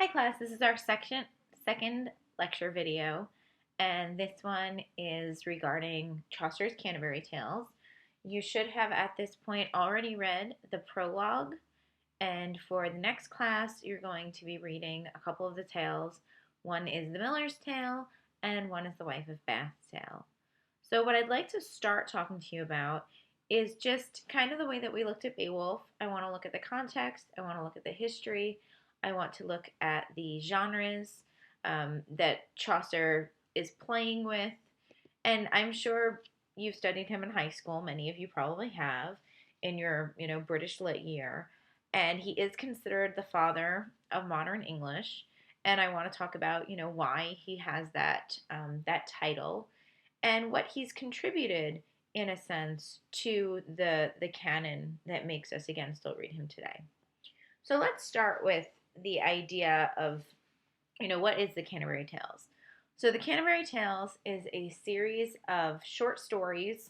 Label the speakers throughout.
Speaker 1: Hi class, this is our second lecture video, and this one is regarding Chaucer's Canterbury Tales. You should have at this point already read the prologue, and for the next class you're going to be reading a couple of the tales. One is the Miller's Tale, and one is the Wife of Bath's Tale. So what I'd like to start talking to you about is just kind of the way that we looked at Beowulf. I want to look at the context, I want to look at the history, I want to look at the genres that Chaucer is playing with. And I'm sure you've studied him in high school. Many of you probably have in your, British Lit year. And he is considered the father of modern English. And I want to talk about, why he has that title and what he's contributed in a sense to the canon that makes us again still read him today. So let's start with the idea of, what is the Canterbury Tales? So the Canterbury Tales is a series of short stories.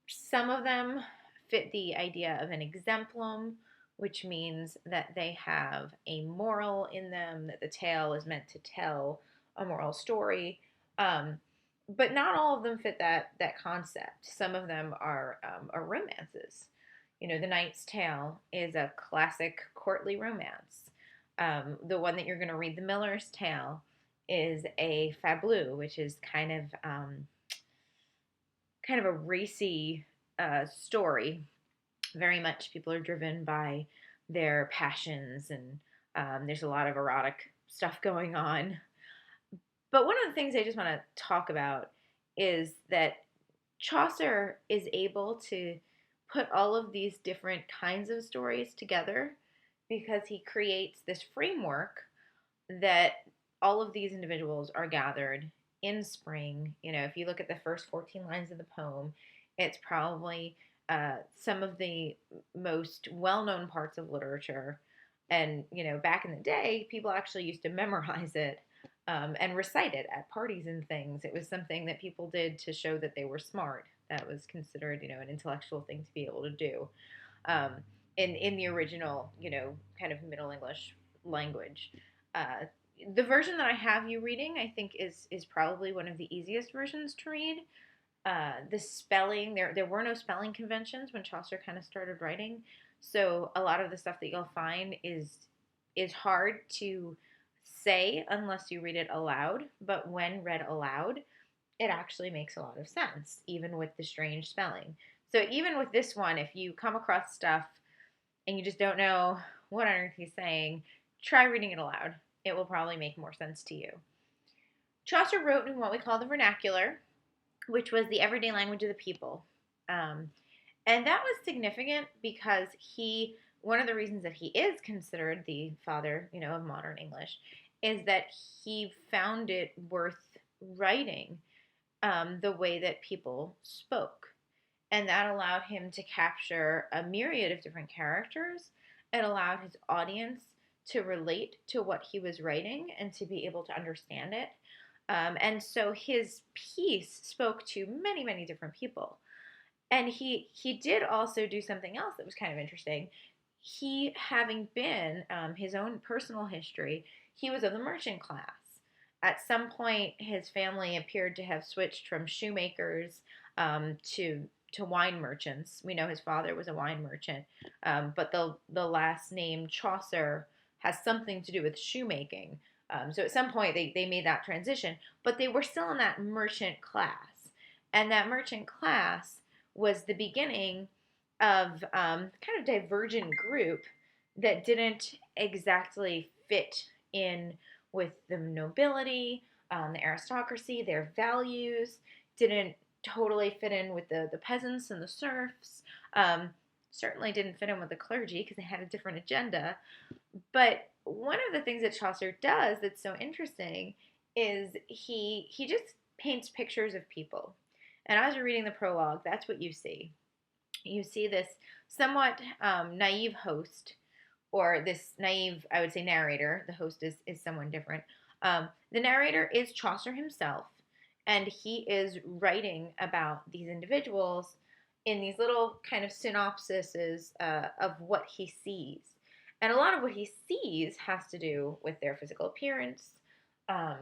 Speaker 1: Some of them fit the idea of an exemplum, which means that they have a moral in them, that the tale is meant to tell a moral story. But not all of them fit that concept. Some of them are romances. The Knight's Tale is a classic courtly romance. The one that you're going to read, The Miller's Tale, is a fableu, which is kind of a racy story. Very much people are driven by their passions, and there's a lot of erotic stuff going on. But one of the things I just want to talk about is that Chaucer is able to put all of these different kinds of stories together because he creates this framework that all of these individuals are gathered in spring. If you look at the first 14 lines of the poem, it's probably some of the most well-known parts of literature. And, back in the day, people actually used to memorize it and recite it at parties and things. It was something that people did to show that they were smart. That was considered, an intellectual thing to be able to do um, in the original, kind of Middle English language. The version that I have you reading, I think, is probably one of the easiest versions to read. The spelling, there were no spelling conventions when Chaucer kind of started writing, so a lot of the stuff that you'll find is hard to say unless you read it aloud, but when read aloud, it actually makes a lot of sense, even with the strange spelling. So even with this one, if you come across stuff and you just don't know what on earth he's saying, try reading it aloud. It will probably make more sense to you. Chaucer wrote in what we call the vernacular, which was the everyday language of the people. And that was significant because one of the reasons that he is considered the father, of modern English, is that he found it worth writing the way that people spoke. And that allowed him to capture a myriad of different characters. It allowed his audience to relate to what he was writing and to be able to understand it. And so his piece spoke to many, many different people. And he did also do something else that was kind of interesting. He, having been his own personal history, he was of the merchant class. At some point, his family appeared to have switched from shoemakers to wine merchants. We know his father was a wine merchant, but the last name Chaucer has something to do with shoemaking. So at some point, they made that transition, but they were still in that merchant class. And that merchant class was the beginning of kind of divergent group that didn't exactly fit in with the nobility, the aristocracy, their values, didn't totally fit in with the peasants and the serfs, certainly didn't fit in with the clergy because they had a different agenda. But one of the things that Chaucer does that's so interesting is he just paints pictures of people. And as you're reading the prologue, that's what you see. You see this somewhat naive host, or this naive, I would say, narrator. The host is someone different. The narrator is Chaucer himself, and he is writing about these individuals in these little kind of synopsises of what he sees. And a lot of what he sees has to do with their physical appearance, um,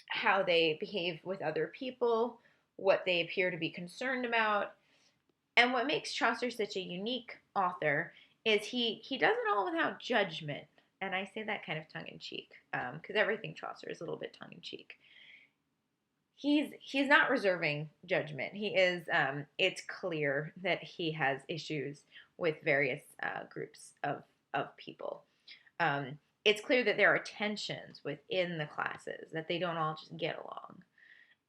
Speaker 1: how they behave with other people, what they appear to be concerned about. And what makes Chaucer such a unique author is he does it all without judgment. And I say that kind of tongue in cheek, because everything Chaucer is a little bit tongue in cheek. He's not reserving judgment. He is. It's clear that he has issues with various groups of people. Um, it's clear that there are tensions within the classes, that they don't all just get along,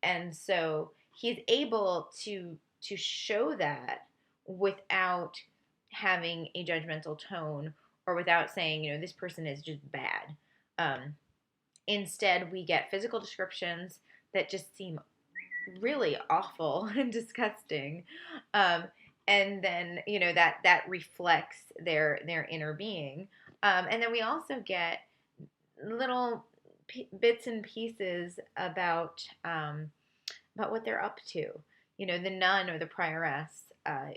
Speaker 1: and so he's able to show that without having a judgmental tone, or without saying, this person is just bad. Um, Instead, we get physical descriptions that just seem really awful and disgusting. Um, and then, that reflects their inner being. And then we also get little bits and pieces about what they're up to. The nun, or the prioress,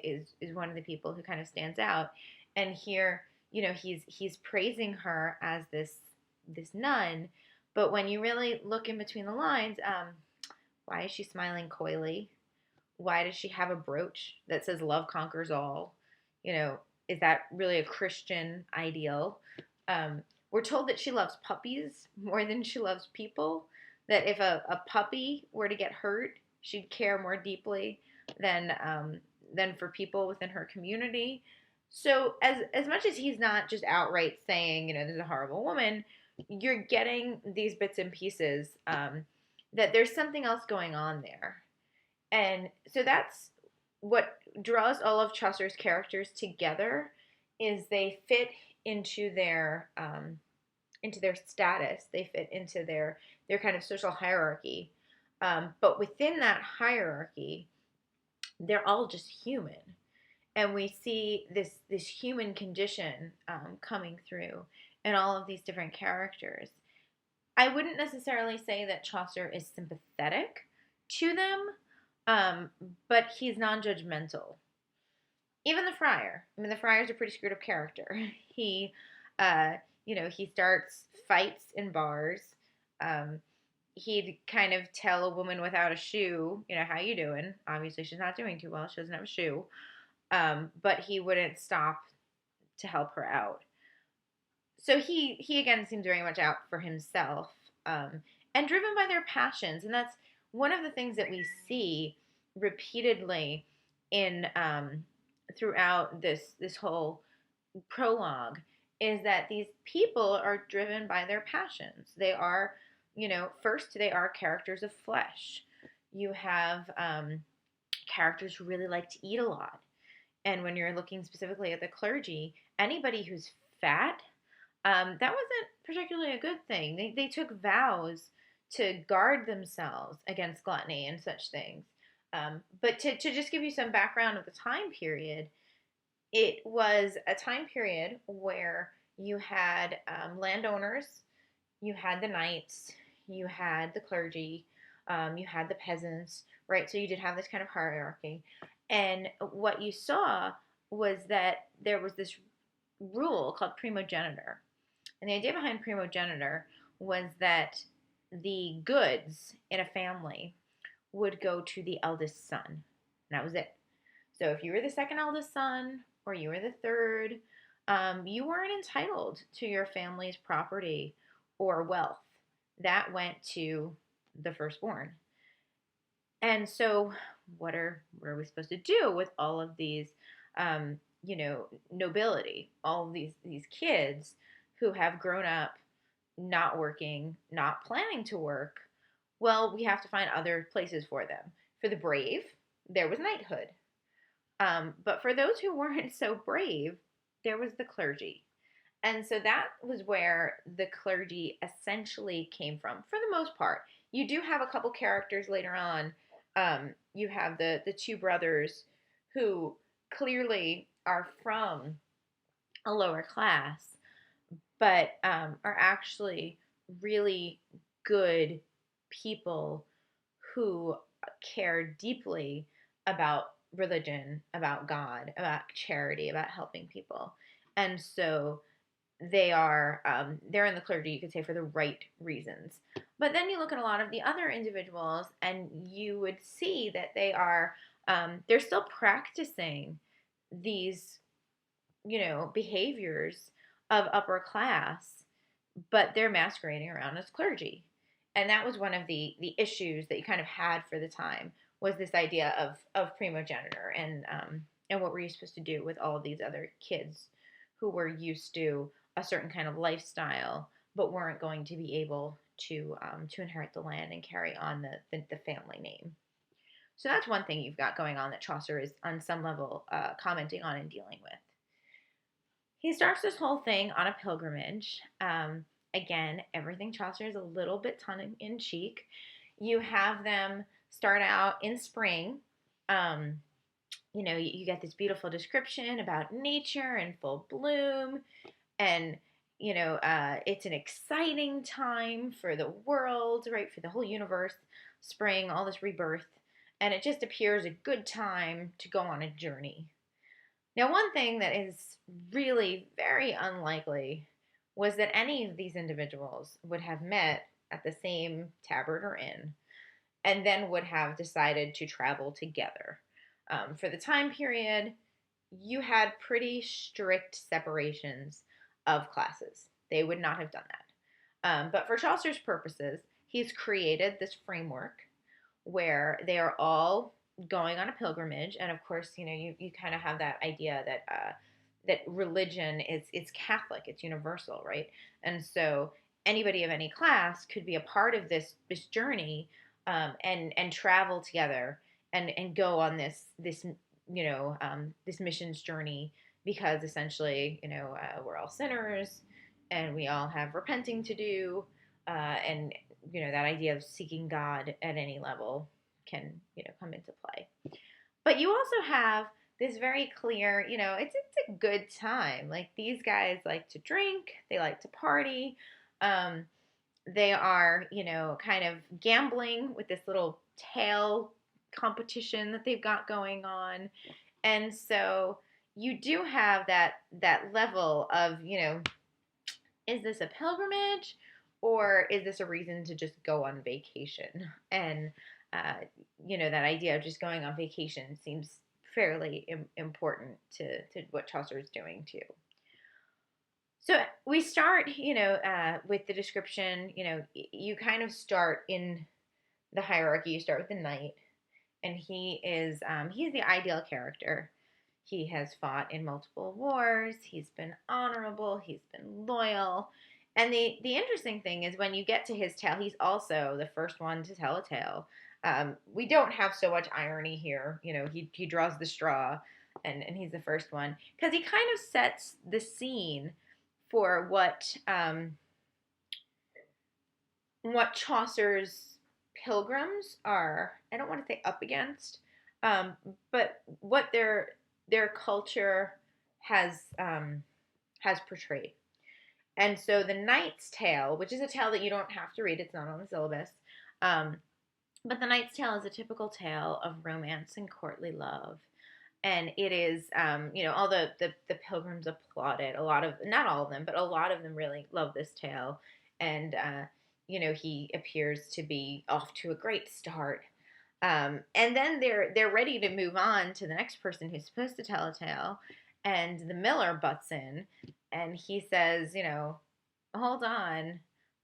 Speaker 1: is one of the people who kind of stands out. And here, he's praising her as this nun, but when you really look in between the lines, why is she smiling coyly? Why does she have a brooch that says "Love conquers all"? You know, is that really a Christian ideal? We're told that she loves puppies more than she loves people. That if a puppy were to get hurt, she'd care more deeply than for people within her community. So as much as he's not just outright saying, this is a horrible woman, you're getting these bits and pieces, that there's something else going on there. And so that's what draws all of Chaucer's characters together, is they fit into their status. They fit into their kind of social hierarchy. But within that hierarchy, they're all just human, and we see this human condition coming through in all of these different characters. I wouldn't necessarily say that Chaucer is sympathetic to them, um, but he's non-judgmental. Even the friar. I mean, the friar's a pretty screwed up character. He, uh, he starts fights in bars. Um, he'd kind of tell a woman without a shoe, how you doing? Obviously, she's not doing too well. She doesn't have a shoe. But he wouldn't stop to help her out. So he again seems very much out for himself, and driven by their passions, and that's one of the things that we see repeatedly in throughout this whole prologue, is that these people are driven by their passions. They are, first they are characters of flesh. You have characters who really like to eat a lot, and when you're looking specifically at the clergy, anybody who's fat, that wasn't particularly a good thing. They took vows to guard themselves against gluttony and such things. But to just give you some background of the time period, it was a time period where you had landowners, you had the knights, you had the clergy, you had the peasants, right? So you did have this kind of hierarchy. And what you saw was that there was this rule called primogeniture. And the idea behind primogeniture was that the goods in a family would go to the eldest son. And that was it. So if you were the second eldest son, or you were the third, you weren't entitled to your family's property or wealth. That went to the firstborn. And so, what are we supposed to do with all of these, nobility, all of these kids who have grown up not working, not planning to work? Well, we have to find other places for them. For the brave, there was knighthood. But for those who weren't so brave, there was the clergy. And so that was where the clergy essentially came from, for the most part. You do have a couple characters later on. You have the two brothers who clearly are from a lower class, but are actually really good people who care deeply about religion, about God, about charity, about helping people. And so they're in the clergy, you could say, for the right reasons. But then you look at a lot of the other individuals, and you would see that they're still practicing these, behaviors of upper class, but they're masquerading around as clergy. And that was one of the issues that you kind of had for the time, was this idea of primogeniture, and what were you supposed to do with all of these other kids who were used to a certain kind of lifestyle but weren't going to be able to inherit the land and carry on the family name. So that's one thing you've got going on that Chaucer is on some level commenting on and dealing with. He starts this whole thing on a pilgrimage. Again, everything Chaucer is a little bit tongue in cheek. You have them start out in spring. Um, you get this beautiful description about nature in full bloom, and it's an exciting time for the world, right? For the whole universe, spring, all this rebirth, and it just appears a good time to go on a journey. Now, one thing that is really very unlikely was that any of these individuals would have met at the same tavern or inn and then would have decided to travel together. For the time period, you had pretty strict separations of classes. They would not have done that. But for Chaucer's purposes, he's created this framework where they are all going on a pilgrimage, and of course, you kind of have that idea that religion is it's Catholic, it's universal, right? And so anybody of any class could be a part of this journey, and travel together and go on this missions journey, because essentially, we're all sinners and we all have repenting to do, and that idea of seeking God at any level can come into play. But you also have this very clear, it's a good time. Like, these guys like to drink, they like to party. They are, kind of gambling with this little tale competition that they've got going on. And so you do have that level of, is this a pilgrimage, or is this a reason to just go on vacation? And uh, that idea of just going on vacation seems fairly important to what Chaucer is doing too. So we start, with the description. You kind of start in the hierarchy. You start with the knight, and he's the ideal character. He has fought in multiple wars. He's been honorable. He's been loyal. And the interesting thing is, when you get to his tale, he's also the first one to tell a tale. We don't have so much irony here. He draws the straw, and he's the first one, because he kind of sets the scene for what Chaucer's pilgrims are. I don't want to say up against, but what their culture has portrayed. And so the Knight's Tale, which is a tale that you don't have to read, it's not on the syllabus, but the Knight's Tale is a typical tale of romance and courtly love. And it is, all the pilgrims applaud it. Not all of them, but a lot of them really love this tale. And, he appears to be off to a great start. And then they're ready to move on to the next person who's supposed to tell a tale. And the miller butts in, and he says, hold on.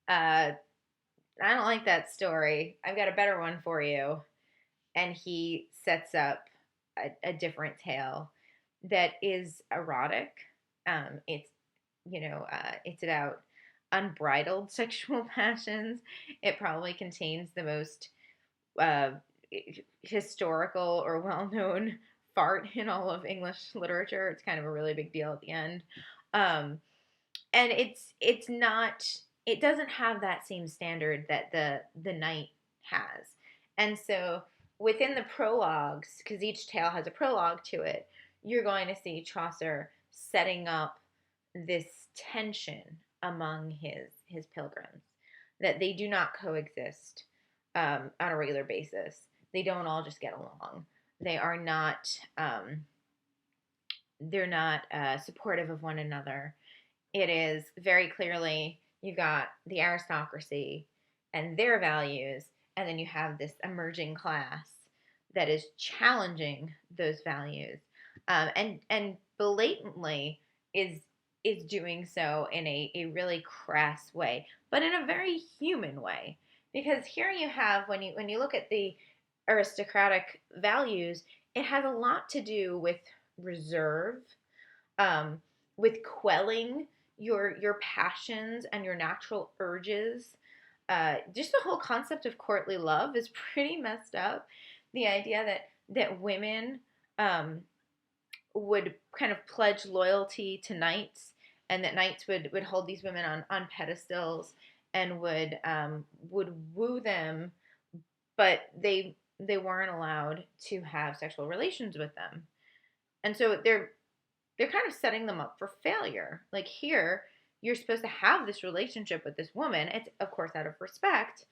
Speaker 1: I don't like that story. I've got a better one for you. And he sets up a different tale that is erotic. It's about unbridled sexual passions. It probably contains the most uh, historical or well-known fart in all of English literature. It's kind of a really big deal at the end. And it's not. It doesn't have that same standard that the knight has. And so within the prologues, because each tale has a prologue to it, you're going to see Chaucer setting up this tension among his pilgrims, that they do not coexist on a regular basis. They don't all just get along. They are not. They're not supportive of one another. it is very clearly you've got the aristocracy and their values, and then you have this emerging class that is challenging those values, and blatantly is is doing so in a really crass way, but in a very human way. Because here you have, when you look at the aristocratic values, it has a lot to do with reserve, um, with quelling your passions and your natural urges. Just the whole concept of courtly love is pretty messed up. The idea that women um, would kind of pledge loyalty to knights, and that knights would hold these women on pedestals and would woo them, but they weren't allowed to have sexual relations with them. And so they're kind of setting them up for failure. Like here, you're supposed to have this relationship with this woman. It's of course out of respect,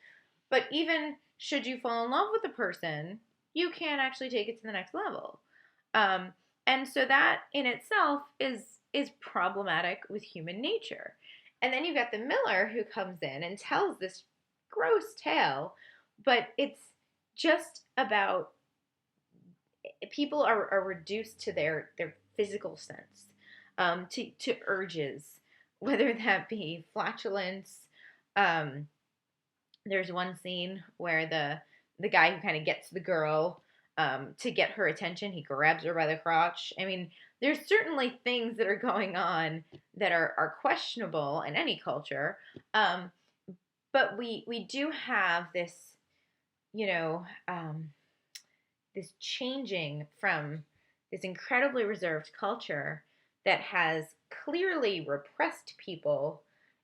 Speaker 1: but even should you fall in love with the person, you can't actually take it to the next level. Um, and so that in itself is problematic with human nature. And then you've got the miller who comes in and tells this gross tale, but it's just about people are reduced to their physical sense, to urges, whether that be flatulence. Um, there's one scene where the guy who kind of gets the girl, to get her attention, he grabs her by the crotch. I mean, there's certainly things that are going on that are questionable in any culture, um, but we do have this, you know, this changing from this incredibly reserved culture that has clearly repressed people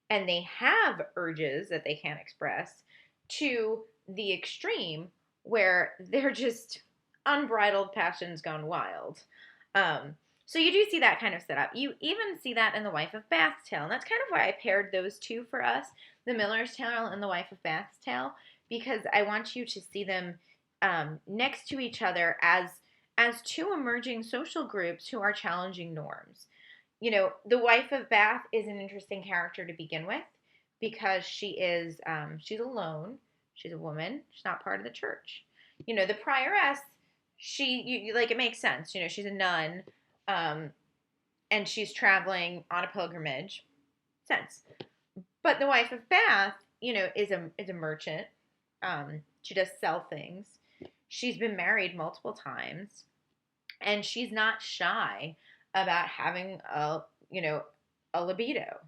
Speaker 1: and they have urges that they can't express, to the extreme where they're just unbridled passions gone wild. Um, so you do see that kind of setup. You even see that in The Wife of Bath's Tale, and that's kind of why I paired those two for us, The Miller's Tale and The Wife of Bath's Tale, because I want you to see them next to each other as two emerging social groups who are challenging norms. You know, the wife of Bath is an interesting character to begin with because she's alone. She's a woman. She's not part of the church. You know, the prioress, like, it makes sense. You know, she's a nun, um, and she's traveling on a pilgrimage. Sense. But the wife of Bath, you know, is a merchant. She does sell things. She's been married multiple times, and she's not shy about having a libido.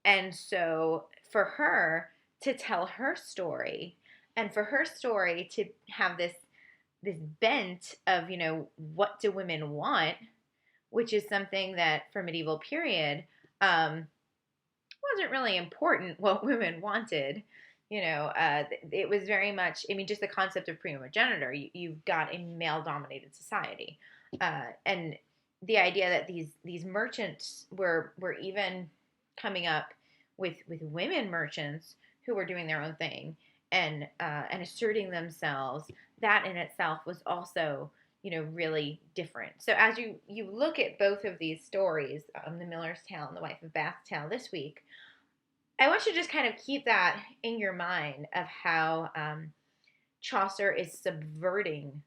Speaker 1: And so for her to tell her story, and for her story to have this bent of, what do women want, which is something that for medieval period, wasn't really important what women wanted. It was very much, I mean, just the concept of primogeniture. You've got a male dominated society. And the idea that these merchants were even coming up with women merchants who were doing their own thing and asserting themselves, that in itself was also, really different. So as you look at both of these stories, The Miller's Tale and The Wife of Bath's Tale this week, I want you to just kind of keep that in your mind of how Chaucer is subverting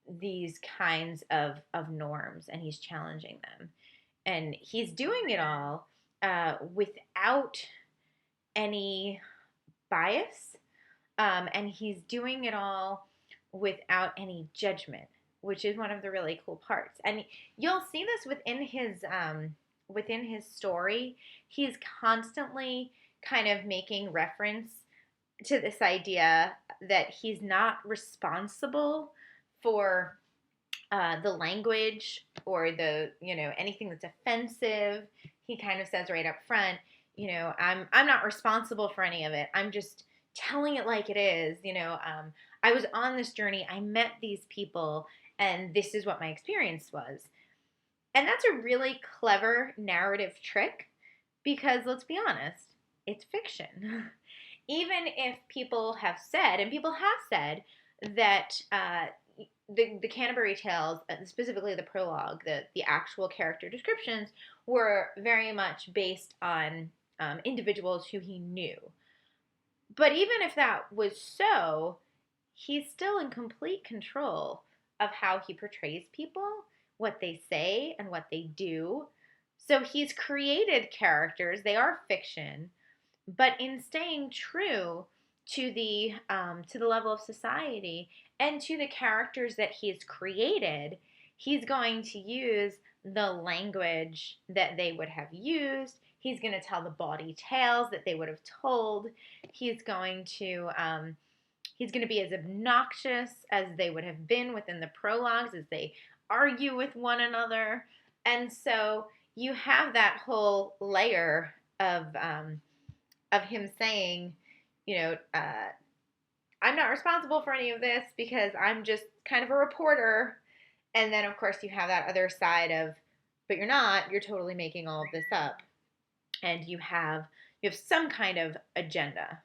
Speaker 1: these kinds of norms, and he's challenging them. And he's doing it all without any bias, and he's doing it all without any judgment, which is one of the really cool parts. And you'll see this within his story. He's constantly kind of making reference to this idea that he's not responsible for the language or anything that's offensive. He kind of says right up front, I'm not responsible for any of it. I'm just telling it like it is. I was on this journey. I met these people, and this is what my experience was. And that's a really clever narrative trick because, let's be honest, it's fiction. Even if people have said, and people have said, that the Canterbury Tales, specifically the prologue, the actual character descriptions, were very much based on individuals who he knew. But even if that was so, he's still in complete control of how he portrays people, what they say, and what they do. So he's created characters, they are fiction, but in staying true to the level of society and to the characters that he's created, he's going to use the language that they would have used. He's going to tell the bawdy tales that they would have told. He's going to be as obnoxious as they would have been within the prologues as they argue with one another. And so you have that whole layer of him saying, you know, I'm not responsible for any of this because I'm just kind of a reporter. And then, of course, you have that other side of, but you're not. You're totally making all of this up, and you have some kind of agenda.